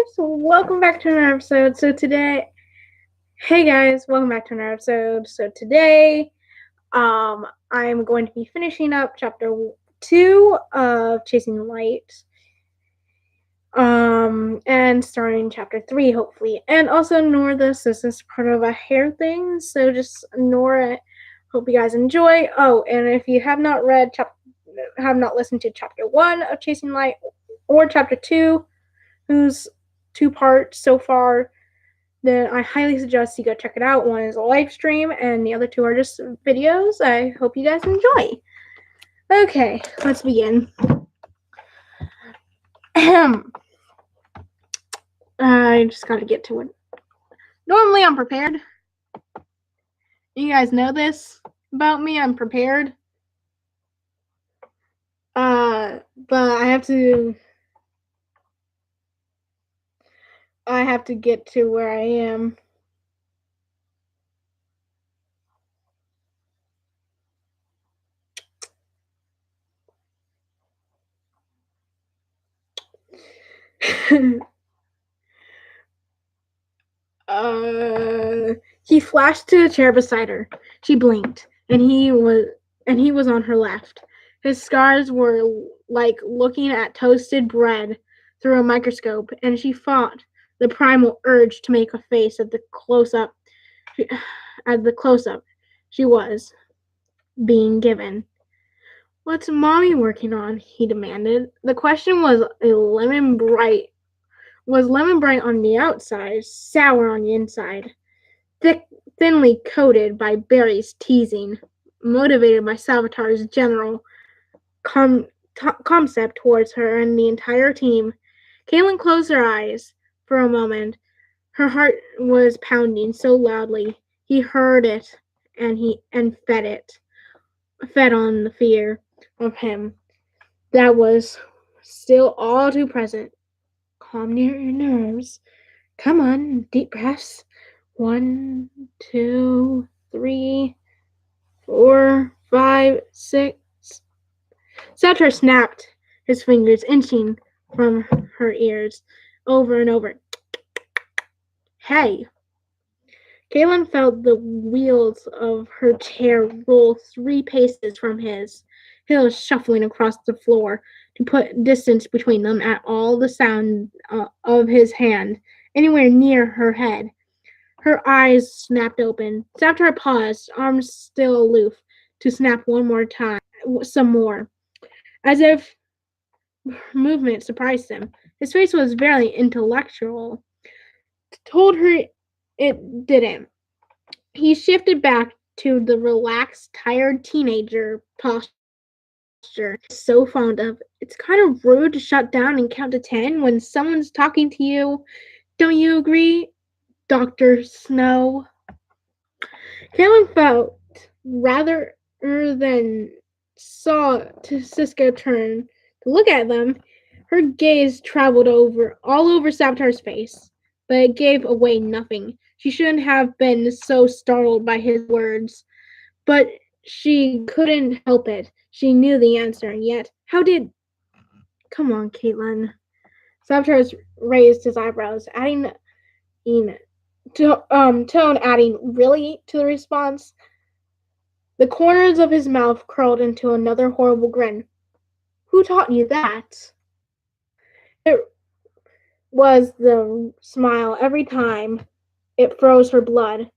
guys, welcome back to another episode. Hey guys, welcome back to another episode. So today, I'm going to be finishing up chapter 2 of Chasing Light, and starting chapter 3 hopefully. And also ignore this is part of a hair thing, so just ignore it. Hope you guys enjoy. Oh, and if you have not listened to chapter 1 of Chasing Light or chapter 2, whose 2 parts so far, then I highly suggest you go check it out. One is a live stream, and the other 2 are just videos. I hope you guys enjoy. Okay, let's begin. I just gotta get to it. Normally, I'm prepared. You guys know this about me. I'm prepared. But I have to get to where I am. He flashed to a chair beside her. She blinked, and he was on her left. His scars were like looking at toasted bread through a microscope, and she fought the primal urge to make a face at the close-up. She was being given. "What's Mommy working on?" he demanded. The question was lemon bright on the outside, sour on the inside. Thinly coated by Barry's teasing, motivated by Salvatore's general concept towards her and the entire team. Caitlin closed her eyes for a moment. Her heart was pounding so loudly. He heard it, and fed on the fear of him that was still all too present. "Calm your nerves. Come on, deep breaths. 1, 2, 3, 4, 5, 6. Salvatore snapped, his fingers inching from her ears over and over. "Hey!" Caitlin felt the wheels of her chair roll 3 paces from his, heels shuffling across the floor to put distance between them at all. The sound of his hand anywhere near her head. Her eyes snapped open. Salvatore paused, arms still aloof, to snap one more time, some more, as if movement surprised him. His face was very intellectual. Told her it didn't. He shifted back to the relaxed, tired teenager posture so fond of. It's kind of rude to shut down and count to 10 when someone's talking to you. Don't you agree, Dr. Snow? Caitlin felt, rather than saw Cisco turn to look at them. Her gaze traveled all over Salvatore's face, but it gave away nothing. She shouldn't have been so startled by his words, but she couldn't help it. She knew the answer, and yet, how did... Come on, Caitlin. Salvatore raised his eyebrows, adding tone adding really to the response. The corners of his mouth curled into another horrible grin. "Who taught you that?" It was the smile every time. It froze her blood.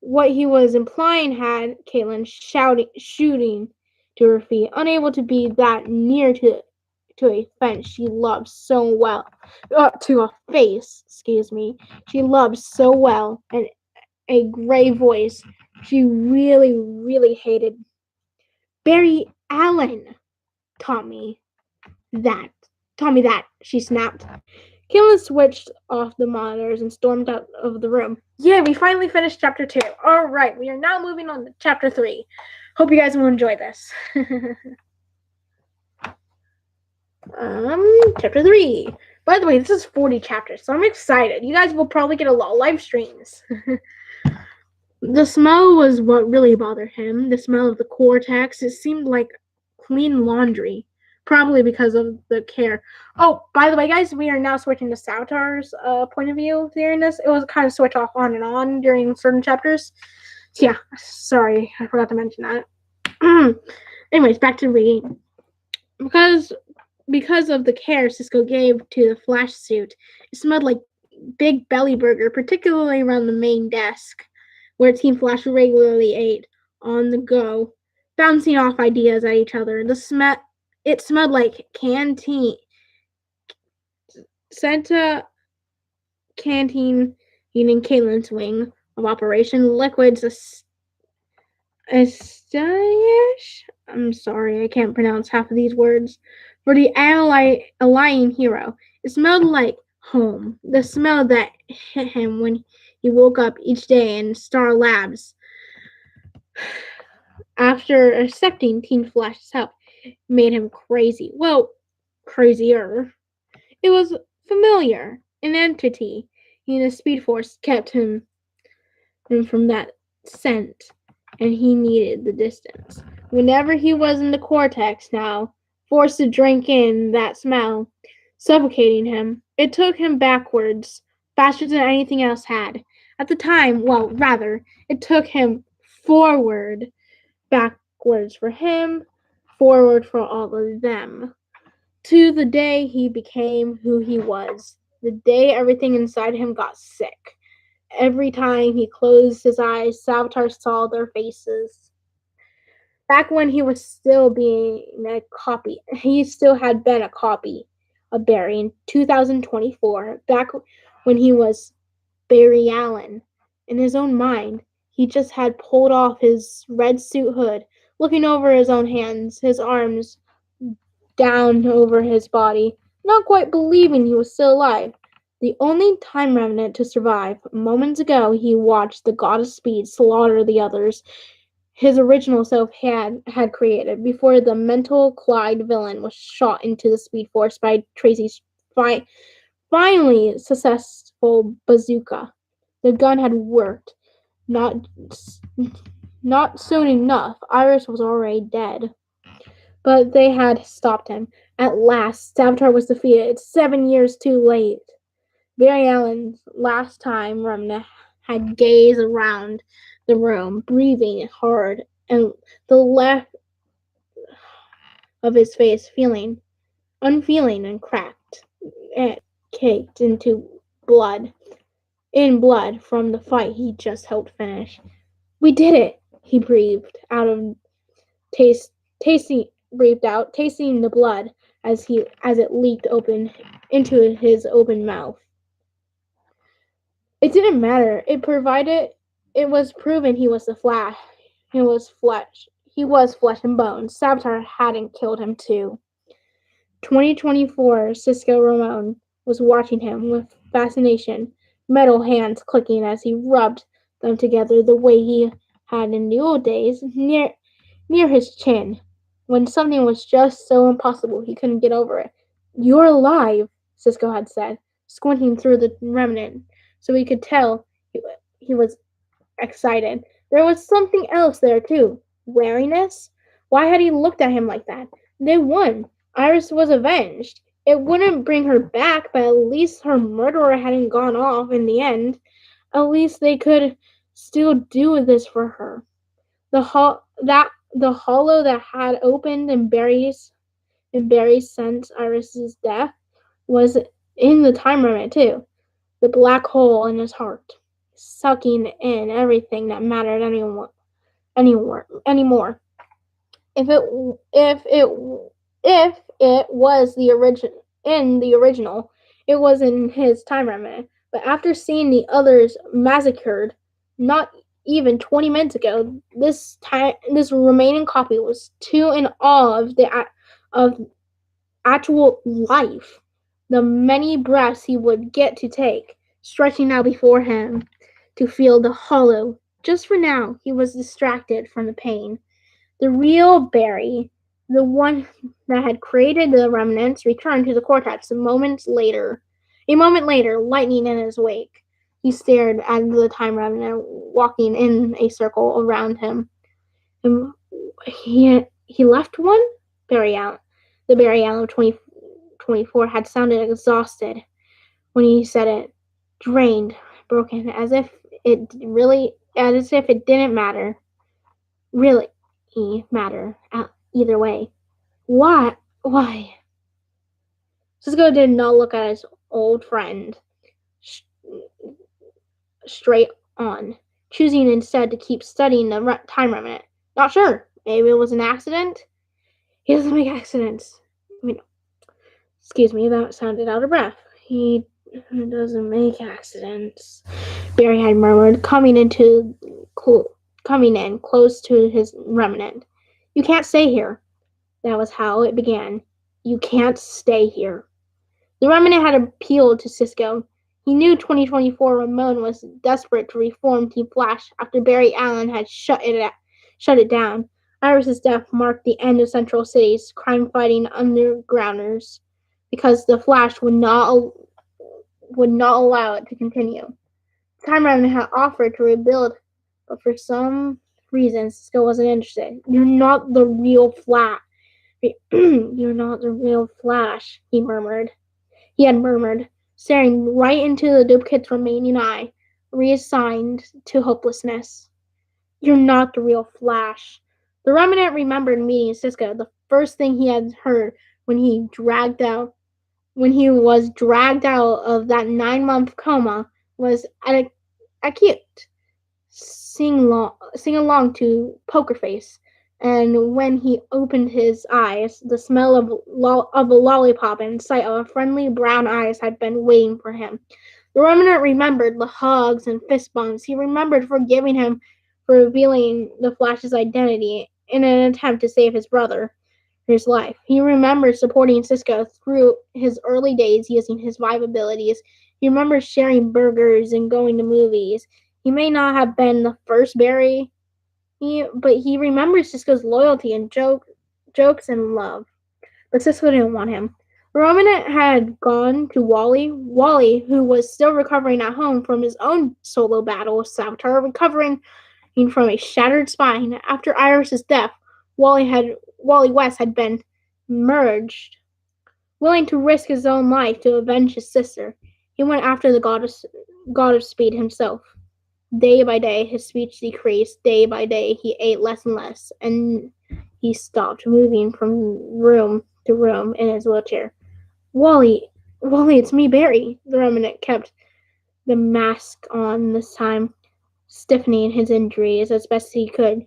What he was implying had Caitlin shooting to her feet, unable to be that near to a fence she loved so well, to a face, she loved so well, and a gray voice she really, really hated. "Barry Allen taught me that," she snapped. Caitlin switched off the monitors and stormed out of the room. Yeah, we finally finished chapter 2. Alright, we are now moving on to chapter 3. Hope you guys will enjoy this. Chapter 3. By the way, this is 40 chapters, so I'm excited. You guys will probably get a lot of live streams. The smell was what really bothered him. The smell of the cortex. It seemed like clean laundry, probably because of the care. Oh, by the way, guys, we are now switching to Savitar's point of view during this. It was kind of switch off on and on during certain chapters. So yeah, sorry, I forgot to mention that. Anyways, back to reading. Because of the care Cisco gave to the Flash suit, it smelled like Big Belly Burger, particularly around the main desk, where Team Flash regularly ate on the go, bouncing off ideas at each other. It smelled like Santa Canteen in Caitlin's wing of Operation Liquid's Astayish. I'm sorry, I can't pronounce half of these words. For the alien hero, it smelled like home. The smell that hit him when he woke up each day in Star Labs after accepting Team Flash's help made him crazy. Well, crazier. It was familiar, an entity in the Speed Force kept him from that scent, and he needed the distance. Whenever he was in the Cortex now, forced to drink in that smell, suffocating him, it took him backwards, faster than anything else had. At the time, well, rather, it took him forward, backwards for him, forward for all of them. To the day he became who he was, the day everything inside him got sick. Every time he closed his eyes, Savitar saw their faces. Back when he was still being a copy, he still had been a copy of Barry in 2024, back when he was Barry Allen. In his own mind, he just had pulled off his red suit hood, looking over his own hands, his arms down over his body, not quite believing he was still alive. The only time remnant to survive. Moments ago, he watched the God of Speed slaughter the others his original self had created before the mental Clyde villain was shot into the Speed Force by Tracy's finally successful bazooka. The gun had worked. Not soon enough. Iris was already dead. But they had stopped him. At last, Savitar was defeated. 7 years too late. Barry Allen's last time remnant had gazed around the room, breathing hard, and the left of his face unfeeling and cracked, and caked into blood, from the fight he just helped finish. We did it, he breathed out, tasting the blood as it leaked open into his open mouth. It didn't matter. It was proven he was the Flash. He was flesh. He was flesh and bones. Savitar hadn't killed him too. 2024, Cisco Ramon was watching him with fascination, metal hands clicking as he rubbed them together the way he had in the old days, near his chin, when something was just so impossible he couldn't get over it. You're alive, Cisco had said, squinting through the remnant so he could tell he was excited. There was something else there, too. Wariness? Why had he looked at him like that? They won. Iris was avenged. It wouldn't bring her back, but at least her murderer hadn't gone off in the end. At least they could still do this for her. The hollow that had opened in Barry's since Iris's death was in the time remnant too. The black hole in his heart, sucking in everything that mattered anymore. If it was the original, it was in his time remnant. But after seeing the others massacred, not even 20 minutes ago, this remaining copy was too in awe of actual life. The many breaths he would get to take, stretching out before him to feel the hollow. Just for now, he was distracted from the pain. The real Barry, the one that had created the remnants, returned to the Cortex a moment later, lightning in his wake. He stared at the time remnant walking in a circle around him. He left one? Barry Allen. The Barry Allen of 2024 had sounded exhausted when he said it, drained, broken, as if it didn't really matter either way. Why? Cisco did not look at his old friend straight on, choosing instead to keep studying the time remnant. Not sure. Maybe it was an accident? He doesn't make accidents. Excuse me, that sounded out of breath. He doesn't make accidents, Barry had murmured, coming in close to his remnant. You can't stay here. That was how it began. You can't stay here. The remnant had appealed to Cisco. He knew 2024 Ramon was desperate to reform Team Flash after Barry Allen had shut it down. Iris's death marked the end of Central City's crime-fighting undergrounders because the Flash would not allow it to continue. Time Remnant had offered to rebuild, but for some reason Cisco wasn't interested. You're not the real Flash. You're not the real Flash, he had murmured, staring right into the duplicate's remaining eye, reassigned to hopelessness. You're not the real Flash. The Remnant remembered meeting Cisco. The first thing he had heard when he was dragged out of that 9-month coma was acute. Sing along to Poker Face. And when he opened his eyes, the smell of a lollipop and sight of friendly brown eyes had been waiting for him. The Remnant remembered the hugs and fist bumps. He remembered forgiving him for revealing the Flash's identity in an attempt to save his brother's life. He remembered supporting Cisco through his early days using his Vibe abilities. He remembered sharing burgers and going to movies. He may not have been the first Barry, but he remembers Cisco's loyalty and jokes and love. But Cisco didn't want him. Remnant had gone to Wally, who was still recovering at home from his own solo battle with Savitar, recovering from a shattered spine. After Iris's death, Wally West had been merged, willing to risk his own life to avenge his sister. He went after the god of speed himself. Day by day, his speech decreased. Day by day, he ate less and less, and he stopped moving from room to room in his wheelchair. Wally, it's me, Barry. The Remnant kept the mask on this time, stiffening his injuries as best he could,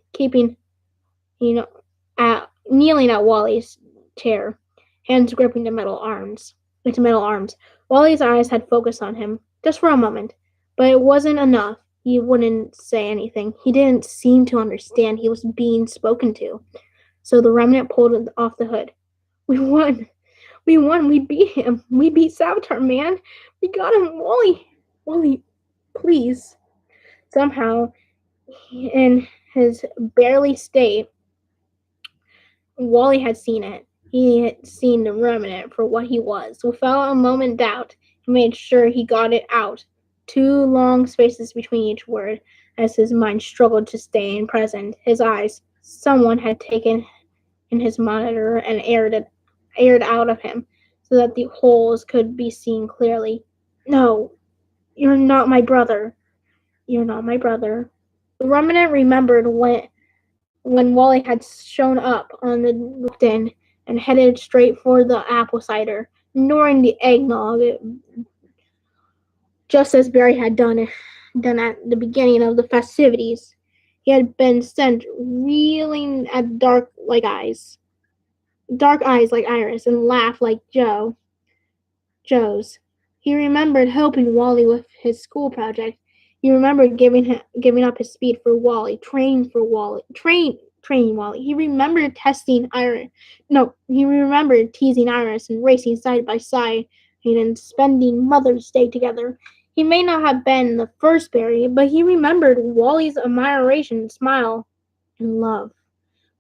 kneeling at Wally's chair, hands gripping the metal arms. Wally's eyes had focused on him, just for a moment, but it wasn't enough. He wouldn't say anything. He didn't seem to understand he was being spoken to. So the Remnant pulled off the hood. We won. We beat him. We beat Savitar, man. We got him. Wally, please. Somehow, in his barely state, Wally had seen it. He had seen the Remnant for what he was. Without a moment's doubt, he made sure he got it out. 2 long spaces between each word, as his mind struggled to stay present. His eyes, someone had taken in his monitor and aired out of him, so that the holes could be seen clearly. No, you're not my brother. You're not my brother. The Remnant remembered when Wally had shown up on the LinkedIn and headed straight for the apple cider, ignoring the eggnog, just as Barry had done at the beginning of the festivities. He had been sent reeling at dark eyes like Iris, and laughed like Joe's. He remembered helping Wally with his school project. He remembered giving up his speed for Wally, training Wally. He remembered testing Iris. No, he remembered teasing Iris and racing side by side and spending Mother's Day together. He may not have been the first Barry, but he remembered Wally's admiration, smile, and love.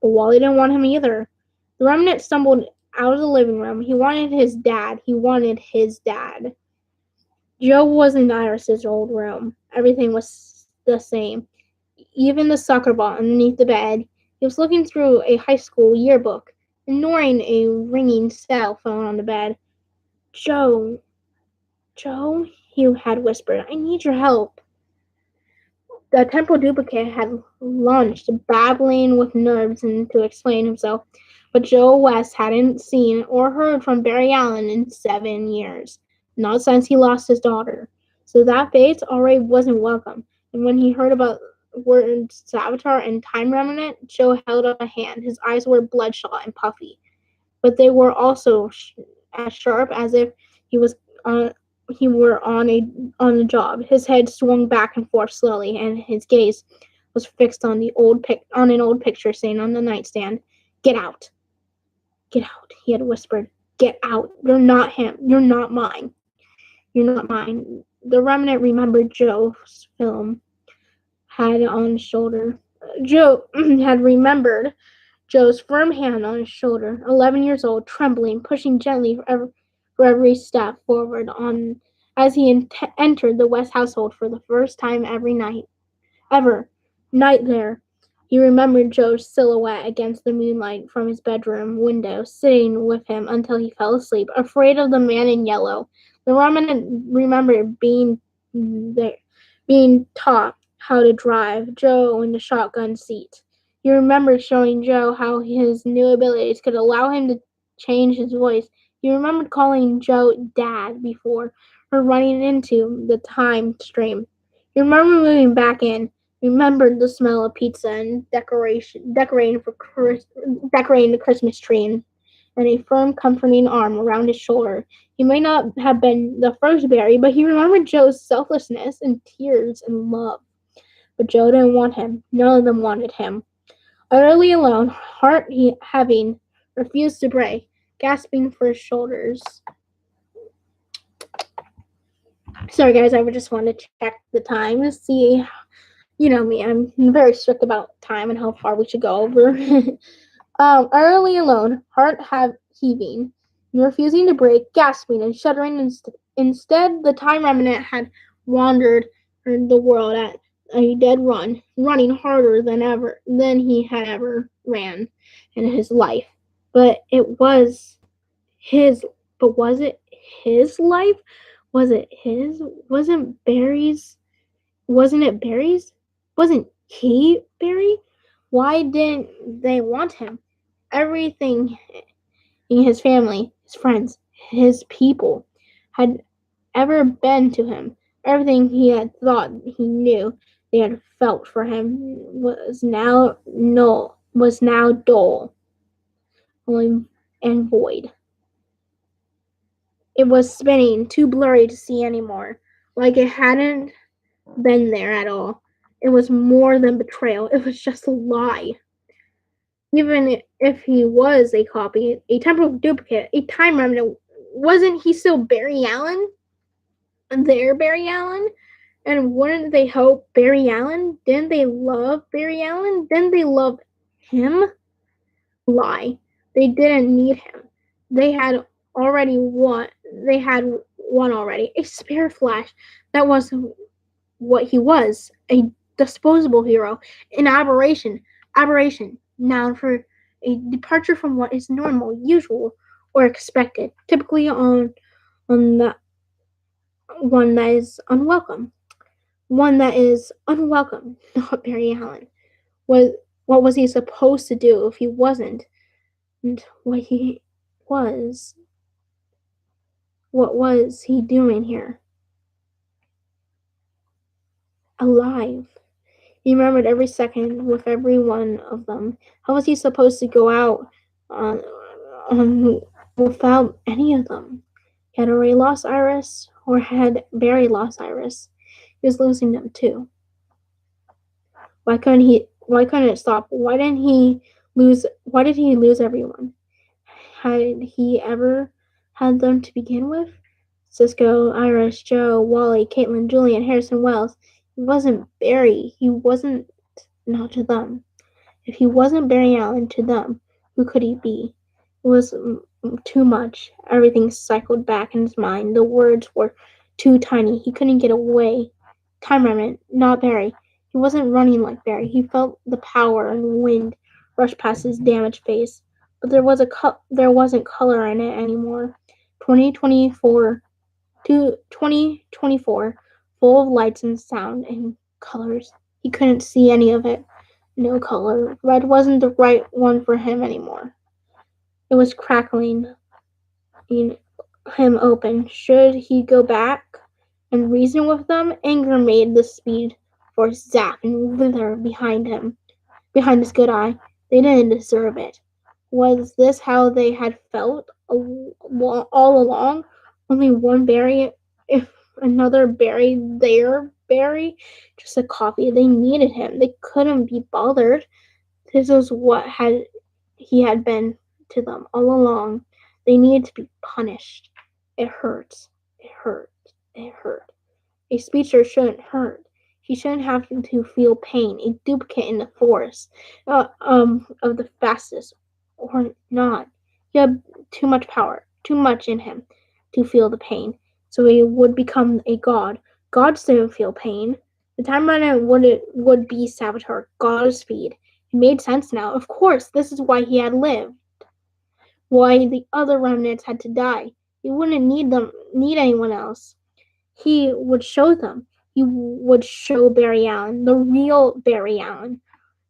But Wally didn't want him either. The Remnant stumbled out of the living room. He wanted his dad. Joe was in Iris's old room. Everything was the same. Even the soccer ball underneath the bed. He was looking through a high school yearbook. ignoring a ringing cell phone on the bed. Joe, Joe, Hugh had whispered, I need your help. The temple duplicate had launched, babbling with nerves and to explain himself, but Joe West hadn't seen or heard from Barry Allen in 7 years, not since he lost his daughter. So that fate already wasn't welcome, and when he heard about words Savitar and Time Remnant, Joe held up a hand. His eyes were bloodshot and puffy, but they were also as sharp as if he was on he were on a job. His head swung back and forth slowly, and his gaze was fixed on an old picture sitting on the nightstand. Get out, get out, he had whispered. Get out. You're not him. You're not mine. You're not mine. The remnant remembered Joe's film had on his shoulder. Joe had remembered Joe's firm hand on his shoulder, 11 years old, trembling, pushing gently for every step forward on as he entered the West household for the first time ever night there. He remembered Joe's silhouette against the moonlight from his bedroom window, sitting with him until he fell asleep, afraid of the man in yellow. The remnant remembered there, being taught how to drive Joe in the shotgun seat. He remembered showing Joe how his new abilities could allow him to change his voice. He remembered calling Joe Dad before her running into the time stream. He remembered moving back in, remembered the smell of pizza and decorating the Christmas tree, and a firm, comforting arm around his shoulder. He may not have been the first Barry, but he remembered Joe's selflessness and tears and love. But Joe didn't want him. None of them wanted him. Utterly alone, heart having refused to break, gasping for his shoulders. Sorry, guys, I would just want to check the time to see. You know me, I'm very strict about time and how far we should go over. Utterly alone, heaving, refusing to break, gasping and shuddering. Instead, the time remnant had wandered the world at a dead run, running harder than he had ever ran in his life. But it was his. But was it his life? Was it his? Wasn't it Barry's? Wasn't he Barry? Why didn't they want him? Everything in his family, his friends, his people had ever been to him. Everything he had thought he knew they had felt for him was now dull and void. It was spinning, too blurry to see anymore, like it hadn't been there at all. It was more than betrayal. It was just a lie. Even if he was a copy, a temporal duplicate, a time remnant, wasn't he still Barry Allen? Their Barry Allen? And wouldn't they hope Barry Allen? Didn't they love Barry Allen? Didn't they love him? Lie. They didn't need him. They had already won. They had won already. A spare Flash. That was what he was. A disposable hero. An aberration. Aberration. Noun for a departure from what is normal, usual, or expected. Typically on the one that is unwelcome. One that is unwelcome, not Barry Allen. What was he supposed to do if he wasn't? And what was he doing here? Alive. He remembered every second with every one of them. How was he supposed to go out without any of them? Had already lost Iris, or had Barry lost Iris? He was losing them too. Why couldn't it stop? Why did he lose everyone? Had he ever had them to begin with? Cisco, Iris, Joe, Wally, Caitlin, Julian, Harrison Wells. He wasn't Barry. He wasn't not to them. If he wasn't Barry Allen to them, who could he be? It was too much. Everything cycled back in his mind. The words were too tiny. He couldn't get away. Time remnant, not Barry. He wasn't running like Barry. He felt the power and wind rush past his damaged face. but there wasn't color in it anymore. 2024 to 2024, full of lights and sound and colors. He couldn't see any of it. No color. Red wasn't the right one for him anymore. It was crackling him open. Should he go back and reason with them? Anger made the speed force zap and wither behind his good eye. They didn't deserve it. Was this how they had felt all along? Only one berry, if another berry, their berry, just a copy. They needed him. They couldn't be bothered. This was what he had been to them all along. They needed to be punished. It hurts. It hurt. It hurt. A speedster shouldn't hurt. He shouldn't have to feel pain. A duplicate in the force of the fastest, or not. He had too much power, too much in him to feel the pain. So he would become a god. Gods don't feel pain. The time runner would be Savitar, god of speed. It made sense now. Of course, this is why he had lived. Why the other remnants had to die. He wouldn't need anyone else. He would show them. He would show Barry Allen, the real Barry Allen,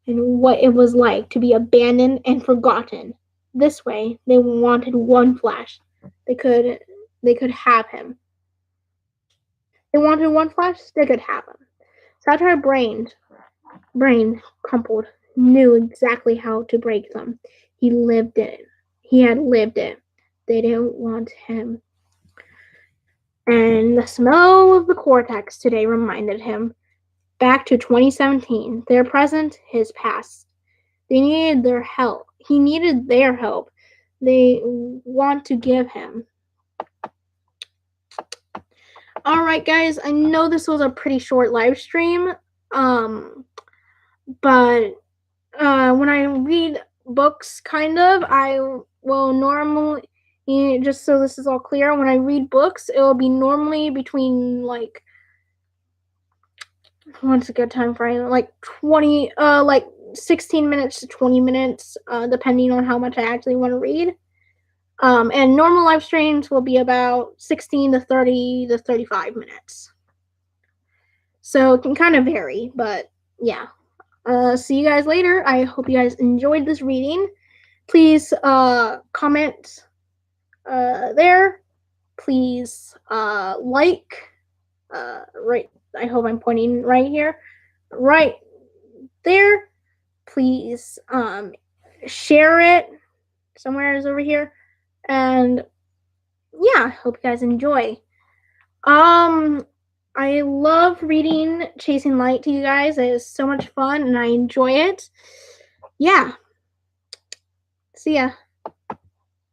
and what it was like to be abandoned and forgotten. This way, they wanted one Flash. They could have him. They wanted one Flash, they could have him. Savitar's brain crumpled, knew exactly how to break them. He lived it. He had lived it. They didn't want him. And the smell of the cortex today reminded him back to 2017, their present, his past. They needed their help. He needed their help. They want to give him. Alright guys, I know this was a pretty short live stream, but when I read books, I will normally, just so this is all clear, when I read books, it will be normally between what's a good time frame? 16 minutes to 20 minutes, depending on how much I actually want to read. And normal live streams will be about 16 to 30 to 35 minutes. So it can kind of vary, but yeah. See you guys later. I hope you guys enjoyed this reading. Please comment there. Please like. Right. I hope I'm pointing right here. Right there. Please share it. Somewhere is over here. And yeah, hope you guys enjoy. I love reading Chasing Light to you guys. It is so much fun and I enjoy it. Yeah. See ya.